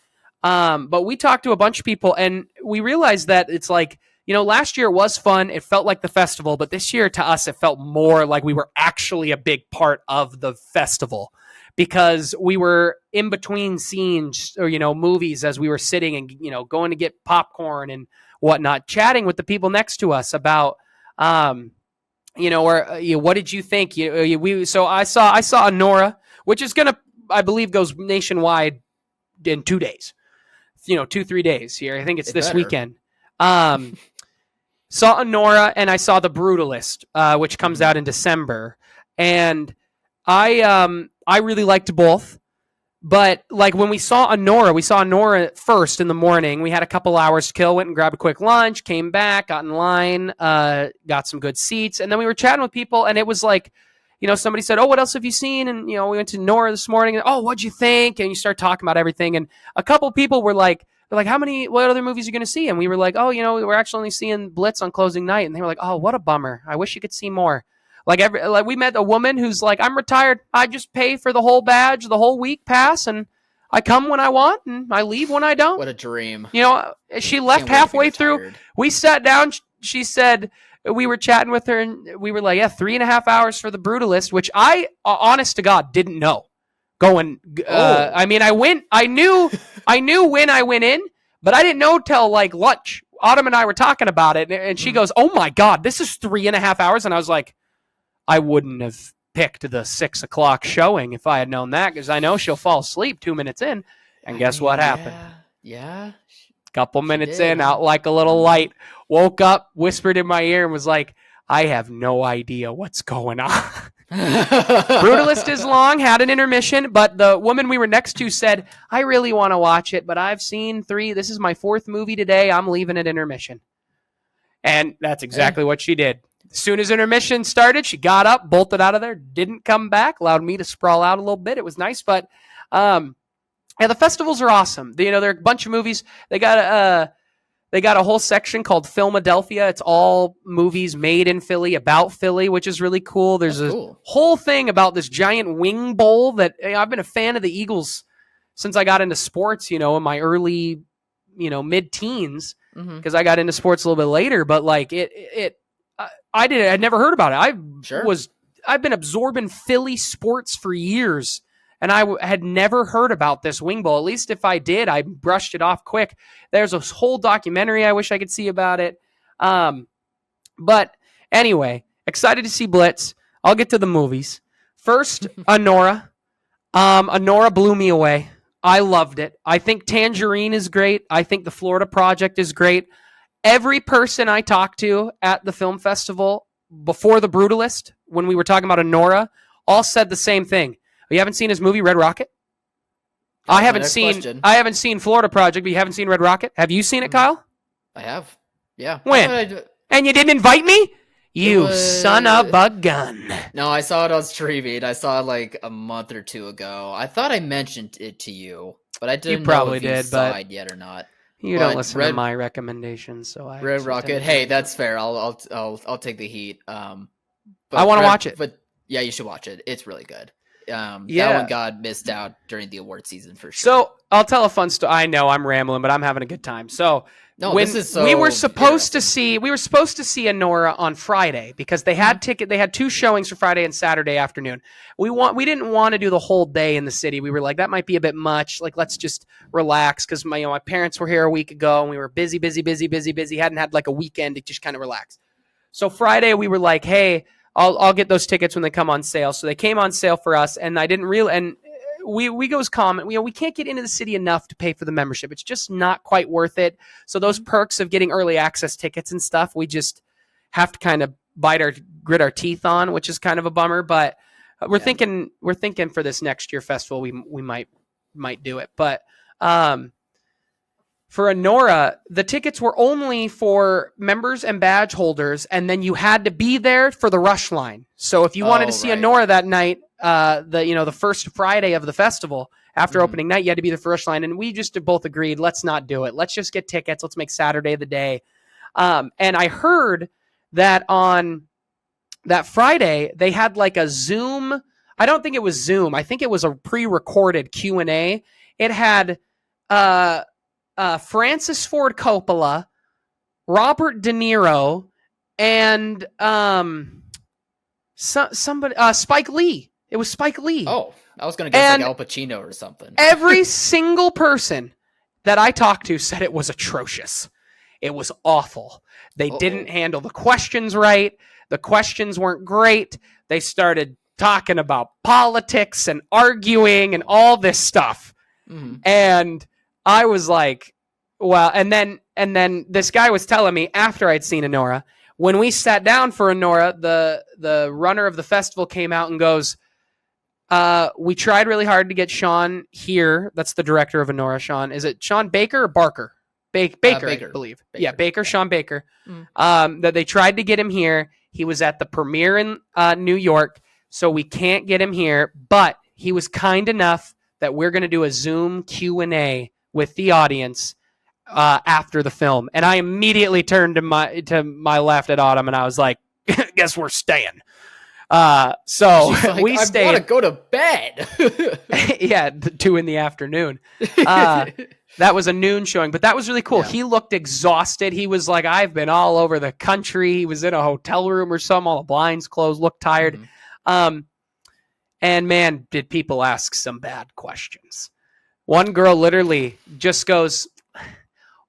But we talked to a bunch of people, and we realized that it's like, last year it was fun. It felt like the festival, but this year to us, it felt more like we were actually a big part of the festival because we were in between scenes or, movies as we were sitting and, going to get popcorn and whatnot, chatting with the people next to us about, what did you think? So I saw Anora, which is going to, I believe, goes nationwide in 2 days, 2-3 days here. I think it's this weekend. Saw Anora, and I saw The Brutalist, which comes out in December. And I really liked both. But like when we saw Anora first in the morning. We had a couple hours to kill, went and grabbed a quick lunch, came back, got in line, got some good seats. And then we were chatting with people, and it was like, somebody said, oh, what else have you seen? And, we went to Nora this morning. And, oh, what'd you think? And you start talking about everything. And a couple people were like, They're like, what other movies are you going to see? And we were like, oh, we're actually only seeing Blitz on closing night. And they were like, oh, what a bummer. I wish you could see more. Like we met a woman who's like, I'm retired. I just pay for the whole badge, the whole week pass, and I come when I want and I leave when I don't. What a dream. She left halfway through. We sat down. She said, we were chatting with her and we were like, 3.5 hours for the Brutalist, which I, honest to God, didn't know. I knew when I went in, but I didn't know till like lunch. Autumn and I were talking about it, and she goes, oh my God, this is 3.5 hours. And I was like, I wouldn't have picked the 6 o'clock showing if I had known that, because I know she'll fall asleep 2 minutes in. And guess what happened? Yeah. Couple minutes in, out like a little light, woke up, whispered in my ear, and was like, I have no idea what's going on. Brutalist is long, had an intermission, but the woman we were next to said, I really want to watch it, but I've seen 3. This is my 4th movie today. I'm leaving at intermission. And that's exactly what she did. As soon as intermission started, she got up, bolted out of there, didn't come back, allowed me to sprawl out a little bit. It was nice, but the festivals are awesome. There are a bunch of movies. They got a whole section called Philadelphia. It's all movies made in Philly, about Philly, which is really cool. There's whole thing about this giant wing bowl that I've been a fan of the Eagles since I got into sports, in my early, mid-teens, because I got into sports a little bit later. But like I'd never heard about it. I've been absorbing Philly sports for years. And I had never heard about this wing bowl. At least if I did, I brushed it off quick. There's a whole documentary I wish I could see about it. But anyway, excited to see Blitz. I'll get to the movies. First, Anora. Anora blew me away. I loved it. I think Tangerine is great. I think the Florida Project is great. Every person I talked to at the film festival before the Brutalist, when we were talking about Anora, all said the same thing. You haven't seen his movie Red Rocket? I haven't seen Florida Project, but you haven't seen Red Rocket? Have you seen it, Kyle? I have. Yeah. When? And you didn't invite me? You son of a gun. No, I saw it on streaming. I saw it like a month or 2 ago. I thought I mentioned it to you, but I didn't know if you saw it yet or not. You don't listen to my recommendations, so I Red Rocket. Hey, that's fair. I'll take the heat. I want to watch it. But yeah, you should watch it. It's really good. That one got missed out during the award season for sure. So I'll tell a fun story. I know I'm rambling, but I'm having a good time. So we were supposed to see Anora on Friday because they had 2 showings for Friday and Saturday afternoon. We didn't want to do the whole day in the city. We were like, that might be a bit much. Like, let's just relax because my parents were here a week ago and we were busy. Hadn't had like a weekend to just kind of relax. So Friday we were like, hey, I'll get those tickets when they come on sale. So they came on sale for us, and I didn't really. And we goes comment. We can't get into the city enough to pay for the membership. It's just not quite worth it. So those perks of getting early access tickets and stuff, we just have to kind of grit our teeth on, which is kind of a bummer. But we're thinking for this next year festival, we might do it. But for Anora, the tickets were only for members and badge holders, and then you had to be there for the rush line. So if you wanted to see Anora that night, the first Friday of the festival after opening night, you had to be there for rush line. And we just both agreed, let's not do it. Let's just get tickets. Let's make Saturday the day. And I heard that on that Friday they had like a Zoom. I don't think it was Zoom. I think it was a pre-recorded Q&A. It had Francis Ford Coppola, Robert De Niro, and somebody Spike Lee. It was Spike Lee. Oh, I was going to guess like Al Pacino or something. Every single person that I talked to said it was atrocious. It was awful. They didn't handle the questions right. The questions weren't great. They started talking about politics and arguing and all this stuff. Mm-hmm. And I was like, well, and then this guy was telling me after I'd seen Anora, when we sat down for Anora, the runner of the festival came out and goes, we tried really hard to get Sean here. That's the director of Anora, Sean. Is it Sean Baker or Barker? Baker, I believe. Baker. Yeah, Baker, Sean Baker. That they tried to get him here. He was at the premiere in New York, so we can't get him here. But he was kind enough that we're going to do a Zoom Q&A with the audience after the film, and I immediately turned to my left at Autumn, and I was like, "Guess we're staying." So She's like, we I stayed. want to go to bed. Yeah, 2 p.m. That was a noon showing, but that was really cool. Yeah. He looked exhausted. He was like, I've been all over the country. He was in a hotel room or something, all the blinds closed, looked tired. Mhm. And man, did people ask some bad questions. One girl literally just goes,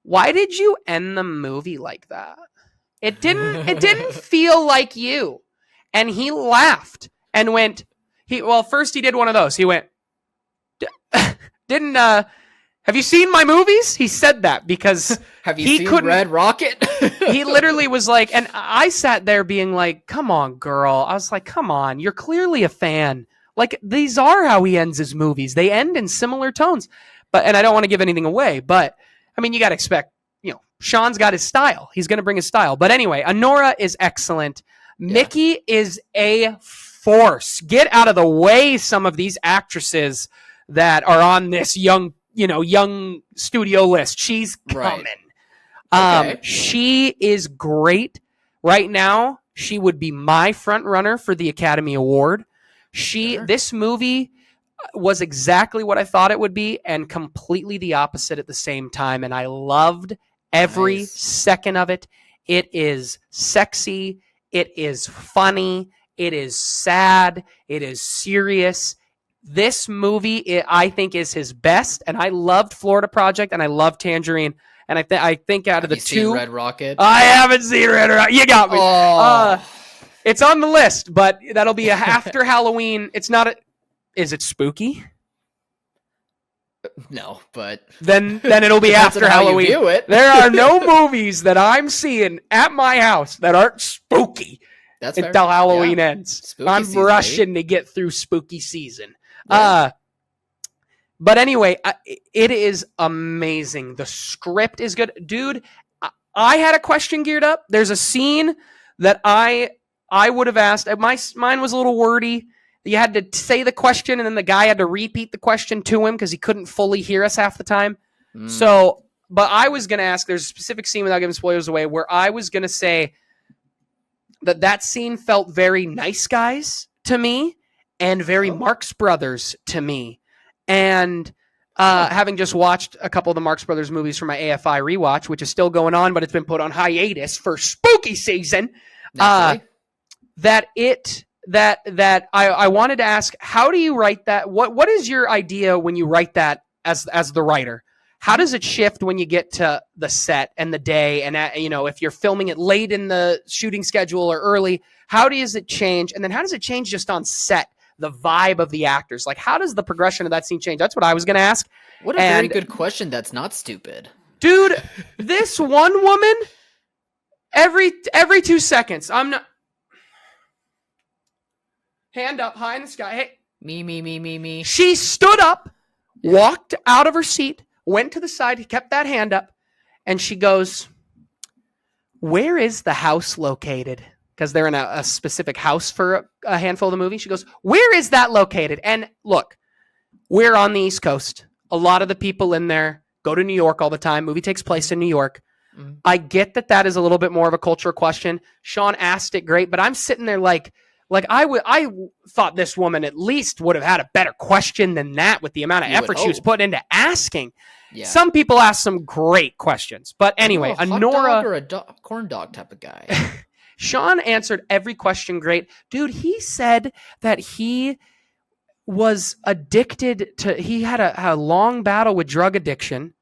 "Why did you end the movie like that? It didn't feel like you." And he laughed and went, first he did one of those. He went, have you seen my movies? He said that because have you seen Red Rocket? He literally was like, and I sat there being like, come on, girl. I was like, come on, you're clearly a fan. Like, these are how he ends his movies. They end in similar tones. And I don't want to give anything away, but I mean, you got to expect, Sean's got his style. He's going to bring his style. But anyway, Anora is excellent. Yeah. Mickey is a force. Get out of the way, some of these actresses that are on this young studio list. She's coming. Right. Okay. She is great. Right now, she would be my front runner for the Academy Award. This movie was exactly what I thought it would be and completely the opposite at the same time. And I loved every second of it. It is sexy. It is funny. It is sad. It is serious. This movie, I think, is his best. And I loved Florida Project and I loved Tangerine. And I think out of the two, Red Rocket? I haven't seen Red Rocket. You got me. Oh. It's on the list, but that'll be after Halloween. It's not. Is it spooky? No, but then it'll be after Halloween. How you view it. There are no movies that I'm seeing at my house that aren't spooky until Halloween ends. I'm rushing to get through spooky season. Yeah. But anyway, it is amazing. The script is good. Dude, I had a question geared up. There's a scene that I would have asked. Mine was a little wordy. You had to say the question, and then the guy had to repeat the question to him because he couldn't fully hear us half the time. So, but I was going to ask, there's a specific scene without giving spoilers away, where I was going to say that scene felt very Nice Guys to me and very Marx Brothers to me. And having just watched a couple of the Marx Brothers movies for my AFI rewatch, which is still going on, but it's been put on hiatus for spooky season, I wanted to ask, how do you write that? What is your idea when you write that as the writer? How does it shift when you get to the set and the day? And if you're filming it late in the shooting schedule or early, how does it change? And then how does it change just on set? The vibe of the actors. Like, how does the progression of that scene change? That's what I was going to ask. What a very good question. That's not stupid. Dude, this one woman, every 2 seconds, I'm not... Hand up, high in the sky. Hey. Me. She stood up, walked out of her seat, went to the side, kept that hand up, and she goes, "Where is the house located?" Because they're in a specific house for a handful of the movie. She goes, "Where is that located?" And look, we're on the East Coast. A lot of the people in there go to New York all the time. Movie takes place in New York. Mm-hmm. I get that is a little bit more of a cultural question. Sean asked it great, but I'm sitting there like I thought this woman at least would have had a better question than that with the amount of effort she was putting into asking. Yeah. Some people ask some great questions. But anyway, a hot dog or a corn dog type of guy. Sean answered every question great. Dude, he said that he was addicted to, he had a long battle with drug addiction.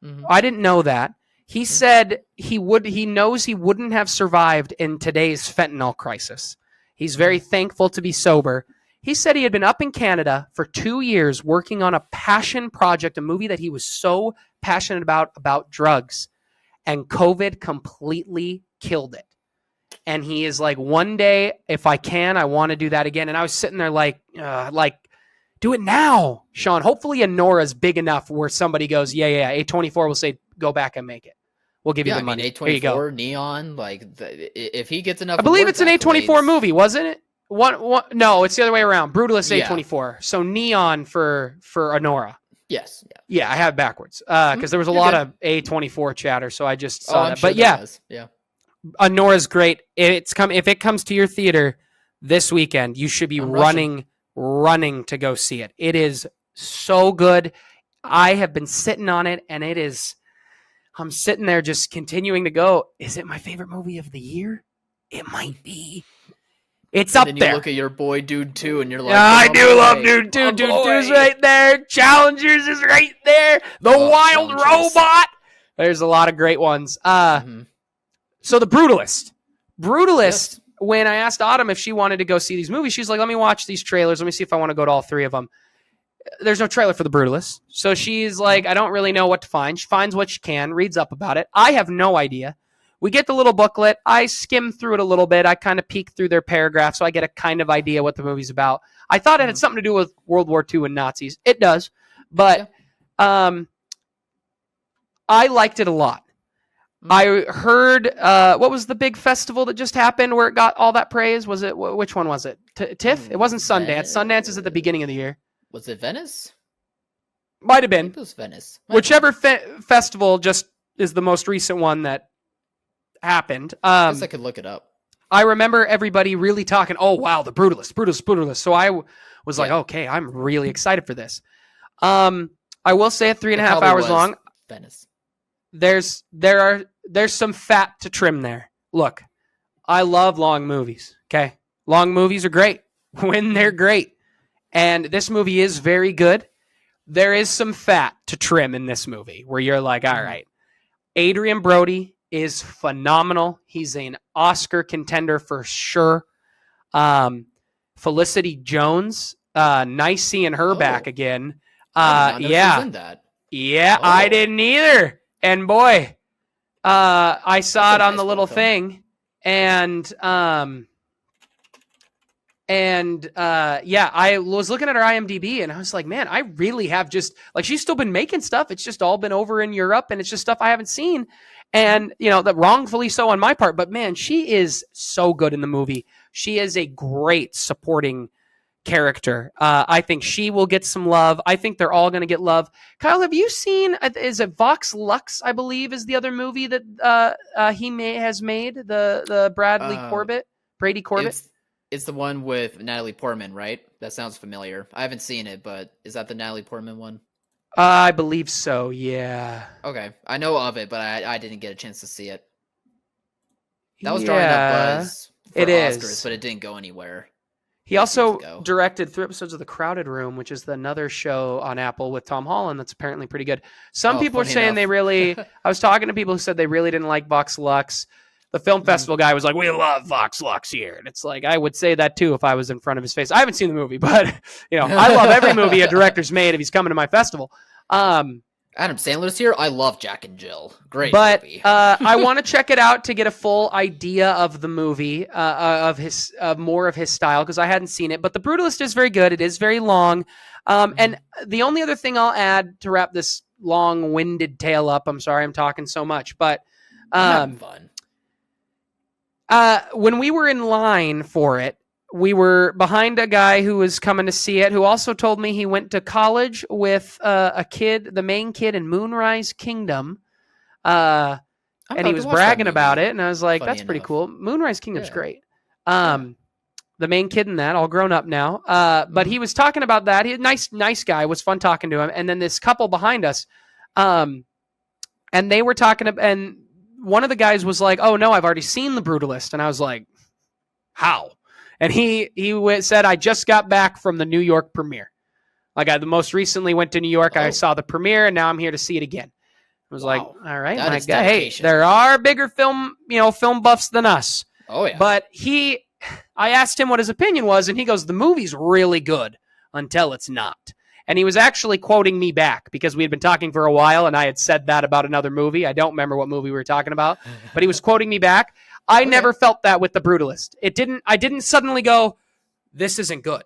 Mm-hmm. I didn't know that. He said he knows he wouldn't have survived in today's fentanyl crisis. He's very thankful to be sober. He said he had been up in Canada for 2 years working on a passion project, a movie that he was so passionate about drugs, and COVID completely killed it. And he is like, one day, if I can, I want to do that again. And I was sitting there like, do it now, Sean. Hopefully Anora's big enough where somebody goes, yeah, A24 will say, go back and make it. We'll give you the money. A24, Neon, if he gets enough. I believe it's an A24 movie, wasn't it? No, it's the other way around. Brutalist A24. So Neon for Anora. Yes. Yeah. Yeah, I have it backwards because there was a You're lot good. of A24 chatter, so I just Oh, saw I'm that. sure But there yeah, was. Yeah. Anora's great. If it comes to your theater this weekend, you should be I'm rushing. running to go see it. It is so good. I have been sitting on it, and it is. I'm sitting there just continuing to go. Is it my favorite movie of the year? It might be. It's And up then you there. look at your boy Dude 2 and you're like, I "Oh, do love boy, Dude 2. oh, Dude boy." 2's right there. Challengers is right there. The Oh, Wild Challengers. Robot. There's a lot of great ones. Mhm. So the Brutalist. Yes. When I asked Autumn if she wanted to go see these movies, she's like, let me watch these trailers. Let me see if I want to go to all three of them. There's no trailer for the Brutalist. So she's like, I don't really know what to find. She finds what she can, reads up about it. I have no idea. We get the little booklet. I skim through it a little bit. I kind of peek through their paragraph, so I get a kind of idea what the movie's about. I thought it had something to do with World War II and Nazis. It does. But I liked it a lot. I heard, what was the big festival that just happened where it got all that praise? Was it, which one was it? TIFF? It wasn't Sundance. Sundance is at the beginning of the year. Was it Venice? Might have I think been. it was Venice. Whichever festival just is the most recent one that happened. I guess I could look it up. I remember everybody really talking, oh, wow, the Brutalist. So I was like, okay, I'm really excited for this. I will say at 3.5 hours long. Venice. There's some fat to trim there. Look, I love long movies. Okay. Long movies are great when they're great. And this movie is very good. There is some fat to trim in this movie where you're like, all right, Adrian Brody is phenomenal. He's an Oscar contender for sure. Felicity Jones, nice seeing her back again. I did not know she was in that. Yeah, I didn't either. And boy, I saw it on the little thing, and I was looking at her IMDb, and I was like, man, I really have just like she's still been making stuff. It's just all been over in Europe, and it's just stuff I haven't seen, and that wrongfully so on my part. But man, she is so good in the movie. She is a great supporting character. I think she will get some love. I think they're all going to get love. Kyle, have you seen, is it Vox Lux, I believe, is the other movie that has made, the Brady Corbett? It's the one with Natalie Portman, right? That sounds familiar. I haven't seen it, but is that the Natalie Portman one? I believe so, yeah. Okay. I know of it, but I didn't get a chance to see it. That was drawing up buzz for Oscars, but it didn't go anywhere. He also directed 3 episodes of The Crowded Room, which is another show on Apple with Tom Holland that's apparently pretty good. Some people are saying they really... I was talking to people who said they really didn't like Vox Lux. The film festival guy was like, we love Vox Lux here. And it's like, I would say that too if I was in front of his face. I haven't seen the movie, but I love every movie a director's made if he's coming to my festival. Adam Sandler's here. I love Jack and Jill. Great movie. I want to check it out to get a full idea of the movie, of more of his style, because I hadn't seen it. But The Brutalist is very good. It is very long. And the only other thing I'll add to wrap this long-winded tale up, I'm sorry I'm talking so much, but I'm having fun. When we were in line for it, we were behind a guy who was coming to see it, who also told me he went to college with the main kid in Moonrise Kingdom, and he was bragging about it, and I was like, that's pretty cool. Moonrise Kingdom's great. The main kid in that, all grown up now, but he was talking about that. He's a nice guy. It was fun talking to him. And then this couple behind us, and they were talking, and one of the guys was like, oh, no, I've already seen The Brutalist. And I was like, how? And he said, I just got back from the New York premiere. Like I most recently went to New York. I saw the premiere, and now I'm here to see it again. I was like, all right, my guy. Hey, there are bigger film buffs than us. Oh yeah. But I asked him what his opinion was, and he goes, the movie's really good until it's not. And he was actually quoting me back because we had been talking for a while, and I had said that about another movie. I don't remember what movie we were talking about, but he was quoting me back. I never felt that with The Brutalist. I didn't suddenly go, this isn't good.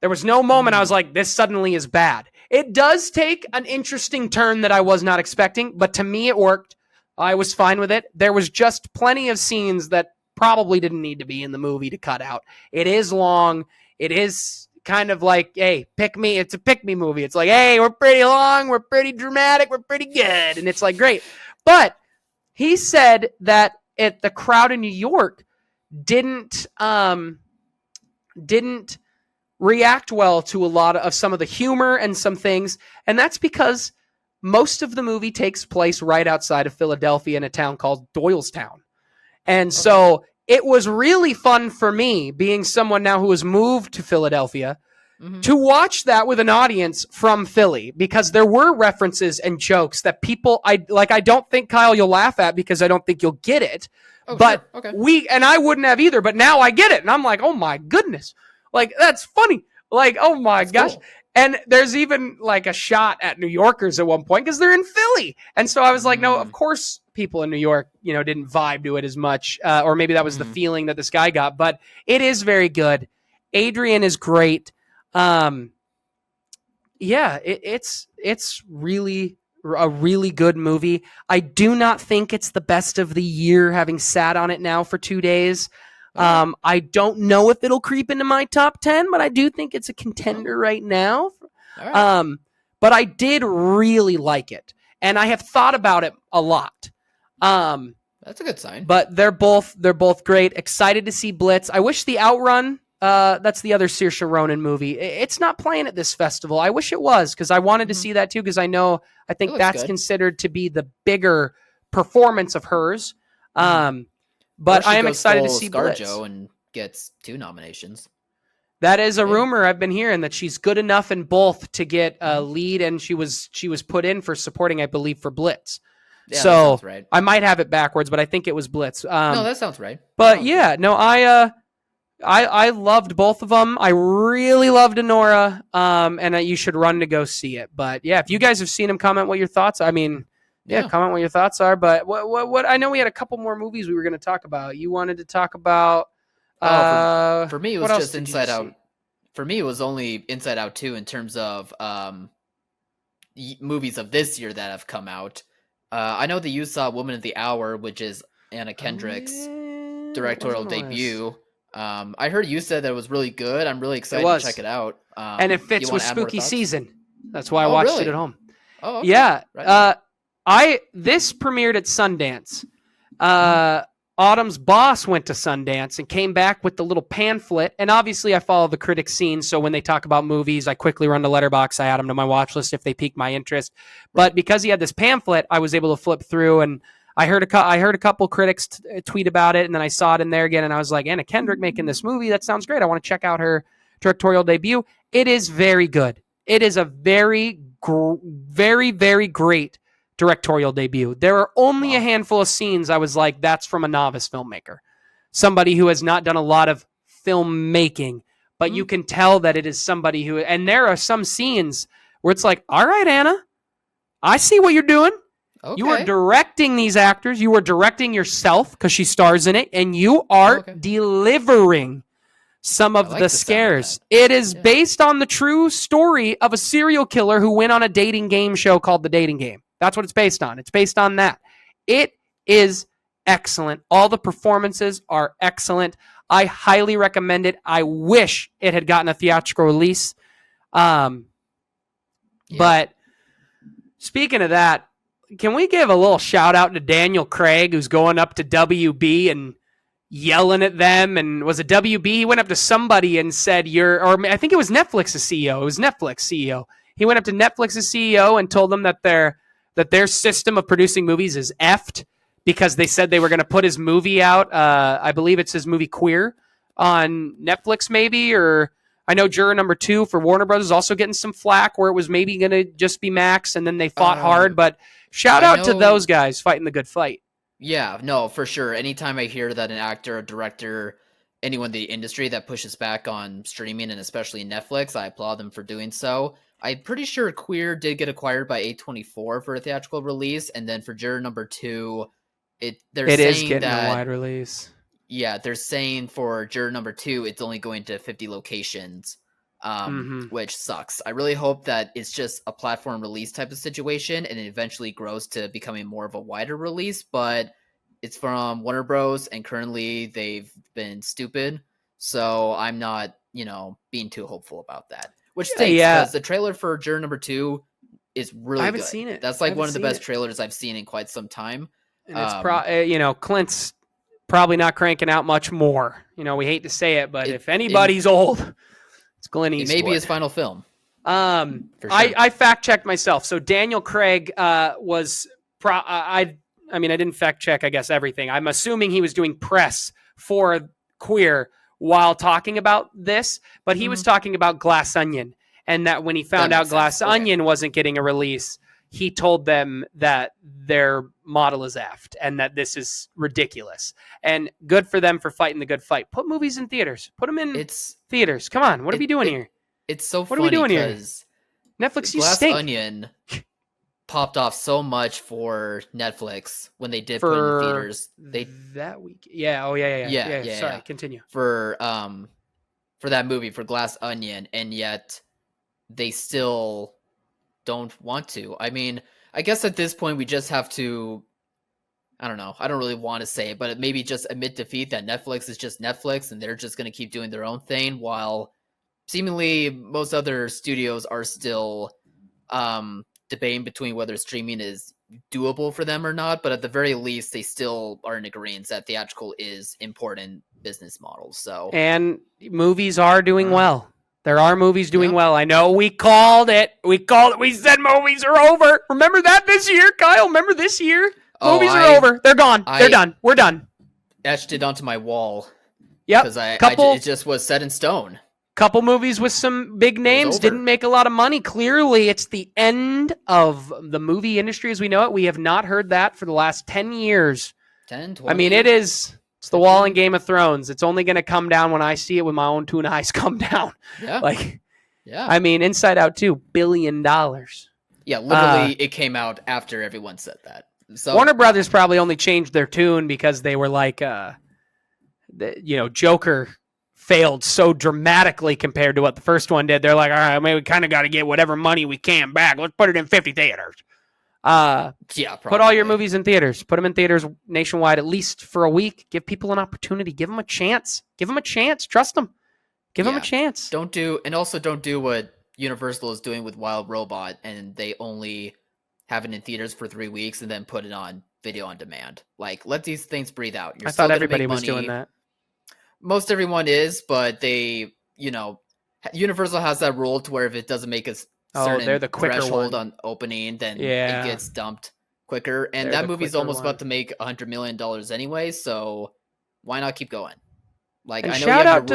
There was no moment I was like, this suddenly is bad. It does take an interesting turn that I was not expecting, but to me it worked. I was fine with it. There was just plenty of scenes that probably didn't need to be in the movie to cut out. It is long. It is kind of like, hey, pick me. It's a pick me movie. It's like, hey, we're pretty long, we're pretty dramatic, we're pretty good, and it's like great. But he said that the crowd in New York didn't react well to a lot of some of the humor and some things, and that's because most of the movie takes place right outside of Philadelphia in a town called Doylestown. And so it was really fun for me, being someone now who has moved to Philadelphia, to watch that with an audience from Philly, because there were references and jokes that people I don't think, Kyle, you'll laugh at, because I don't think you'll get it. But sure. Okay. I wouldn't have either, but now I get it. And I'm like, oh my goodness. Like, that's funny. Like, oh my gosh. Cool. And there's even like a shot at New Yorkers at one point because they're in Philly. And so I was like, no, of course people in New York, didn't vibe to it as much. Or maybe that was the feeling that this guy got. But it is very good. Adrian is great. It's really a really good movie. I do not think it's the best of the year, having sat on it now for 2 days. I don't know if it'll creep into my top 10, but I do think it's a contender right now. Right. But I did really like it, and I have thought about it a lot. That's a good sign. But they're both great. Excited to see Blitz. I wish the Outrun, that's the other Saoirse Ronan movie, it's not playing at this festival. I wish it was, because I wanted to see that too, because I think that's good. Considered to be the bigger performance of hers. But I am excited to see Blitz. And gets 2 nominations. That is a rumor I've been hearing, that she's good enough in both to get a lead, and she was put in for supporting, I believe, for Blitz. Yeah, so that sounds right. I might have it backwards, but I think it was Blitz. No, that sounds right. But I loved both of them. I really loved Anora, and you should run to go see it. But yeah, if you guys have seen them, comment what your thoughts. Comment what your thoughts are. But what I know, we had a couple more movies we were going to talk about. You wanted to talk about. For me, it was just Inside Out. For me, it was only Inside Out 2 in terms of movies of this year that have come out. I know that you saw Woman of the Hour, which is Anna Kendrick's directorial debut. I heard you said that it was really good. I'm really excited to check it out. And it fits with spooky season. That's why I watched it at home. Oh, okay. Yeah. Right. This premiered at Sundance. Autumn's boss went to Sundance and came back with the little pamphlet. And obviously I follow the critics scene, so when they talk about movies, I quickly run to Letterbox. I add them to my watch list if they pique my interest. But because he had this pamphlet, I was able to flip through, and I heard a couple critics tweet about it, and then I saw it in there again, and I was like, Anna Kendrick making this movie? That sounds great. I want to check out her directorial debut. It is very good. It is a very, very, very great directorial debut. There are only a handful of scenes I was like, that's from a novice filmmaker, somebody who has not done a lot of filmmaking, but you can tell that it is somebody who, and there are some scenes where it's like, all right, Anna, I see what you're doing. Okay. You are directing these actors. You are directing yourself, because she stars in it, and you are delivering some of the scares. It is based on the true story of a serial killer who went on a dating game show called The Dating Game. That's what it's based on. It's based on that. It is excellent. All the performances are excellent. I highly recommend it. I wish it had gotten a theatrical release. But speaking of that, can we give a little shout out to Daniel Craig, who's going up to WB and yelling at them? And was it WB? He went up to somebody and said, I think it was Netflix's CEO. It was Netflix CEO. He went up to Netflix's CEO and told them that their system of producing movies is effed, because they said they were going to put his movie out. I believe it's his movie Queer on Netflix, maybe, or I know Juror Number 2 for Warner Brothers is also getting some flack, where it was maybe going to just be Max, and then they fought hard. But shout out to those guys fighting the good fight. Yeah, no, for sure. Anytime I hear that an actor, a director, anyone in the industry that pushes back on streaming, and especially Netflix, I applaud them for doing so. I'm pretty sure Queer did get acquired by A24 for a theatrical release, and then for Juror Number 2, it is getting a wide release. Yeah, they're saying for Juror Number 2, it's only going to 50 locations, which sucks. I really hope that it's just a platform release type of situation, and it eventually grows to becoming more of a wider release. But it's from Warner Bros, and currently they've been stupid, so I'm not being too hopeful about that. Which stinks because the trailer for Juror Number 2 is really good. I haven't seen it. That's like one of the best trailers I've seen in quite some time. And it's Clint's probably not cranking out much more. We hate to say it, but if anybody's old, it's Clint Eastwood. It may be his final film. For sure. I fact checked myself. So Daniel Craig was I didn't fact check, I guess, everything. I'm assuming he was doing press for Queer while talking about this, but he was talking about Glass Onion, and that when he found out Glass Onion wasn't getting a release, he told them that their model is effed and that this is ridiculous. And good for them for fighting the good fight. Put movies in theaters. Put them in theaters. Come on. What are we doing here? It's so funny. What are we doing here? Netflix, you Glass stink. Onion popped off so much for Netflix when they did put it in theaters. That week. Yeah. Oh, yeah. Sorry, continue. For that movie, for Glass Onion, and yet they still don't want to. I mean, I guess at this point we just have to, I don't know, I don't really want to say it, but maybe just admit defeat that Netflix is just Netflix and they're just going to keep doing their own thing, while seemingly most other studios are still debating between whether streaming is doable for them or not. But at the very least, they still are in agreement that theatrical is important business models. So, and movies are doing well. There are movies doing well. I know we called it. We said movies are over. Remember that this year, Kyle? Remember this year? Movies are over. They're gone. They're done. We're done. Etched it onto my wall. Yep. Because it just was set in stone. Couple movies with some big names didn't make a lot of money. Clearly, it's the end of the movie industry as we know it. We have not heard that for the last 10 years. 10, 20 I mean, it is... It's the wall in Game of Thrones. It's only going to come down when I see it with my own 2 eyes come down. Yeah. I mean, Inside Out 2, $1 billion. Yeah, literally, it came out after everyone said that. So Warner Brothers probably only changed their tune because they were like, Joker failed so dramatically compared to what the first one did. They're like, all right, maybe we kind of got to get whatever money we can back. Let's put it in 50 theaters. Probably. Put all your movies in theaters. Put them in theaters nationwide at least for a week. Give people an opportunity. Give them a chance. Trust them. Give them a chance. Don't do what Universal is doing with Wild Robot, and they only have it in theaters for 3 weeks and then put it on video on demand. Like, let these things breathe out. I thought everybody was doing that. Most everyone is, but Universal has that rule to where if it doesn't make a they're the quicker threshold one on opening, then it gets dumped quicker. And that movie's almost about to make $100 million anyway, so why not keep going? Like, I know shout out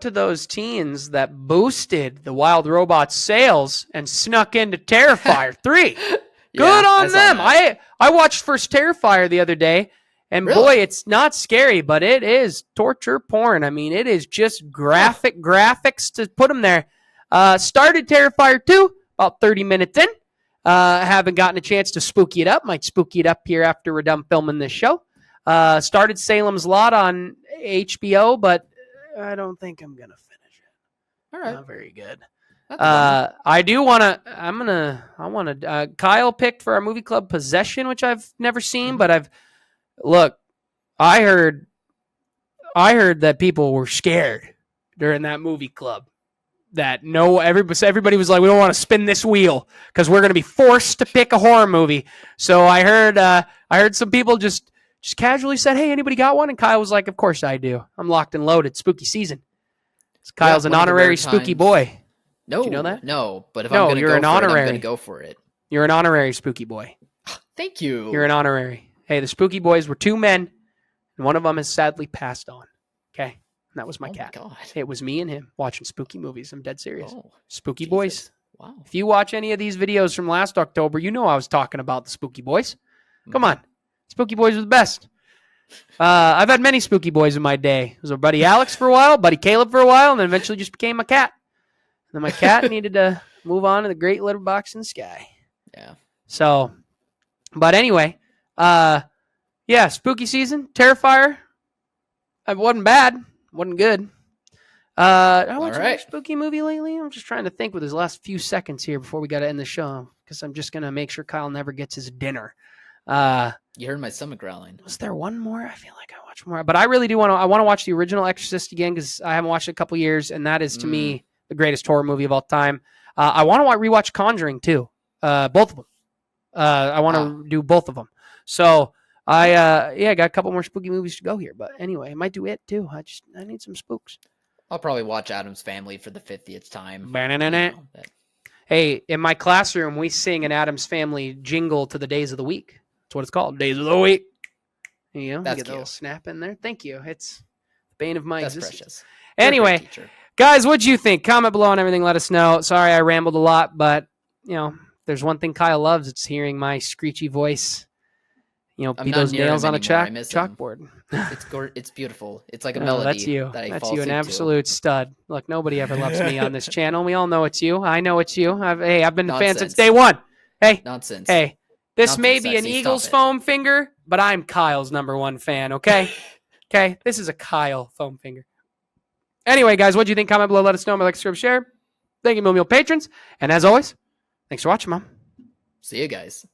to those teens that boosted the Wild Robot sales and snuck into Terrifier 3. Good on them. I watched first Terrifier the other day, and boy, it's not scary, but it is torture porn. I mean, it is just graphics to put them there. Started Terrifier 2 about 30 minutes in. Haven't gotten a chance to spooky it up. Might spooky it up here after we're done filming this show. Started Salem's Lot on HBO, but I don't think I'm going to finish it. All right. Not very good. I do want to, Kyle picked for our movie club Possession, which I've never seen, but I heard that people were scared during that movie club. That everybody was like, we don't want to spin this wheel because we're going to be forced to pick a horror movie. So I heard some people just casually said, hey, anybody got one? And Kyle was like, of course I do. I'm locked and loaded. Spooky season. Kyle's an honorary spooky boy. No, did you know that? No, but if I'm going to go for it, I'm going to go for it. You're an honorary spooky boy. Thank you. You're an honorary. Hey, the spooky boys were 2 men, and one of them has sadly passed on. Okay? And that was my cat. God. It was me and him watching spooky movies. I'm dead serious. Spooky Jesus. boys. Wow. If you watch any of these videos from last October, you know I was talking about the spooky boys. Come on. Spooky boys were the best. I've had many spooky boys in my day. It was a buddy Alex for a while, buddy Caleb for a while, and then eventually just became my cat. And then my cat needed to move on to the great letterbox in the sky. Yeah. So, but anyway, spooky season, Terrifier. It wasn't bad. Wasn't good. I watched a spooky movie lately. I'm just trying to think with his last few seconds here before we got to end the show because I'm just going to make sure Kyle never gets his dinner. You heard my stomach growling. Was there one more? I feel like I watched more, but I really do want to. I want to watch the original Exorcist again because I haven't watched it in a couple years, and that is to me the greatest horror movie of all time. I want to rewatch Conjuring too, both of them. I want to do both of them. So I got a couple more spooky movies to go here, but anyway, I might do it too. I need some spooks. I'll probably watch Addams Family for the 50th time. Hey, in my classroom, we sing an Addams Family jingle to the days of the week. That's what it's called, days of the week. You know, That's get a little cute. snap in there. Thank you. It's the bane of my That's existence. precious. Anyway, guys, what'd you think? Comment below on everything. Let us know. Sorry I rambled a lot, but, you know, there's one thing Kyle loves. It's hearing my screechy voice, you know, be those nails on a chalkboard. It's beautiful. It's like a melody. That's you. That's you, an absolute stud. Look, nobody ever loves me on this channel. We all know it's you. I know it's you. I've been a fan since day one. Hey, nonsense. Hey, this may be an Sexy. Eagles foam finger, but I'm Kyle's #1 fan. Okay, okay. This is a Kyle foam finger. Anyway, guys, what do you think? Comment below. Let us know. Like, subscribe, share. Thank you, Meal patrons, and as always, thanks for watching, Mom. See you guys.